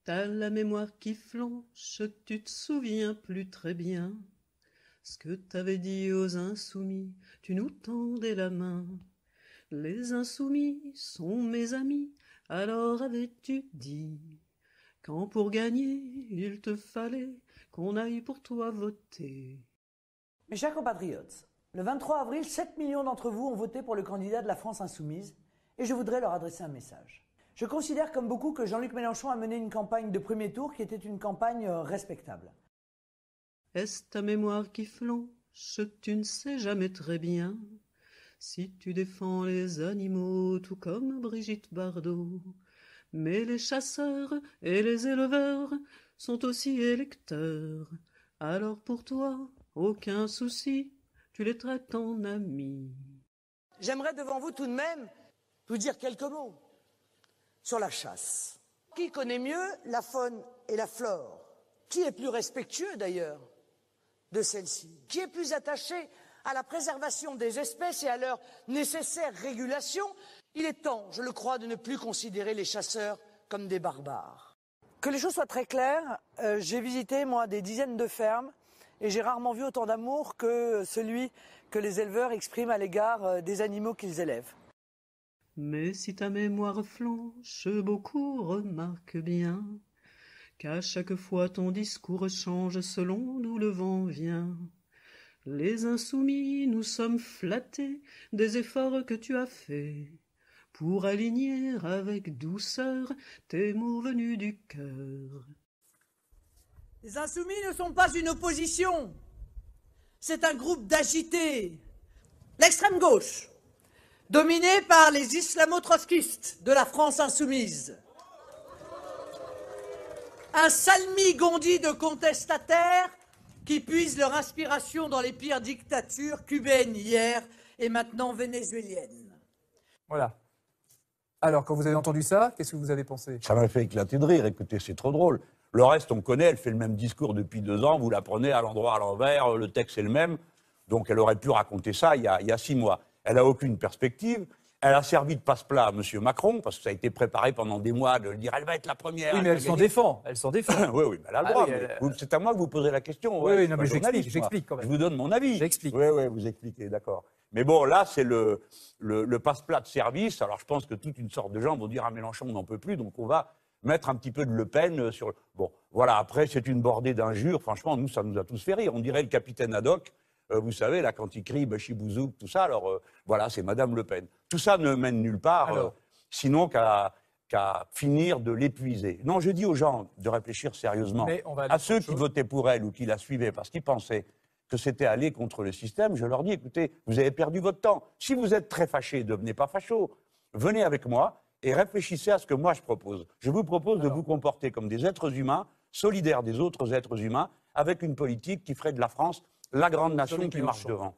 T'as la mémoire qui flanche, tu te souviens plus très bien. Ce que t'avais dit aux insoumis, tu nous tendais la main. Les insoumis sont mes amis, alors avais-tu dit, quand pour gagner, il te fallait qu'on aille pour toi voter. Mes chers compatriotes, le 23 avril, 7 millions d'entre vous ont voté pour le candidat de la France insoumise et je voudrais leur adresser un message. Je considère comme beaucoup que Jean-Luc Mélenchon a mené une campagne de premier tour qui était une campagne respectable. Est-ce ta mémoire qui flanche, tu ne sais jamais très bien si tu défends les animaux tout comme Brigitte Bardot. Mais les chasseurs et les éleveurs sont aussi électeurs. Alors pour toi, aucun souci, tu les traites en amis. J'aimerais devant vous tout de même vous dire quelques mots sur la chasse. Qui connaît mieux la faune et la flore? Qui est plus respectueux d'ailleurs de celle-ci? Qui est plus attaché à la préservation des espèces et à leur nécessaire régulation? Il est temps, je le crois, de ne plus considérer les chasseurs comme des barbares. Que les choses soient très claires, j'ai visité moi des dizaines de fermes et j'ai rarement vu autant d'amour que celui que les éleveurs expriment à l'égard des animaux qu'ils élèvent. Mais si ta mémoire flanche, beaucoup remarquent bien qu'à chaque fois ton discours change selon d'où le vent vient. Les insoumis, nous sommes flattés des efforts que tu as faits pour aligner avec douceur tes mots venus du cœur. Les insoumis ne sont pas une opposition, c'est un groupe d'agités. L'extrême gauche, dominée par les islamo-trotskistes de la France insoumise. Un salmigondi de contestataires qui puisent leur inspiration dans les pires dictatures cubaines hier et maintenant vénézuéliennes. Voilà. Alors, quand vous avez entendu ça, qu'est-ce que vous avez pensé? Ça m'a fait éclater de rire. Écoutez, c'est trop drôle. Le reste, on connaît, elle fait le même discours depuis 2 ans, vous la prenez à l'endroit, à l'envers, le texte est le même. Donc elle aurait pu raconter ça il y a 6 mois. Elle n'a aucune perspective. Elle a servi de passe-plat à M. Macron, parce que ça a été préparé pendant des mois de dire elle va être la première. Oui, mais elle s'en défend. Elle s'en défend. Oui, mais elle a le droit. C'est à moi que vous posez la question. Oui, non, mais j'explique quand même. Je vous donne mon avis. J'explique. Oui, vous expliquez, d'accord. Mais bon, là, c'est le passe-plat de service. Alors, je pense que toute une sorte de gens vont dire à Mélenchon, on n'en peut plus, donc on va mettre un petit peu de Le Pen sur... Bon, voilà, après, c'est une bordée d'injures. Franchement, nous, ça nous a tous fait rire. On dirait le capitaine Haddock, vous savez, là, quand il crie Bachibouzouk, tout ça. Alors, voilà, c'est Madame Le Pen. Tout ça ne mène nulle part, sinon qu'à finir de l'épuiser. Non, je dis aux gens de réfléchir sérieusement. À ceux qui votaient pour elle ou qui la suivaient parce qu'ils pensaient que c'était aller contre le système, je leur dis, écoutez, vous avez perdu votre temps. Si vous êtes très fâchés, devenez pas fachos. Venez avec moi et réfléchissez à ce que moi je propose. Je vous propose de vous comporter comme des êtres humains, solidaires des autres êtres humains, avec une politique qui ferait de la France la grande nation qui marche devant.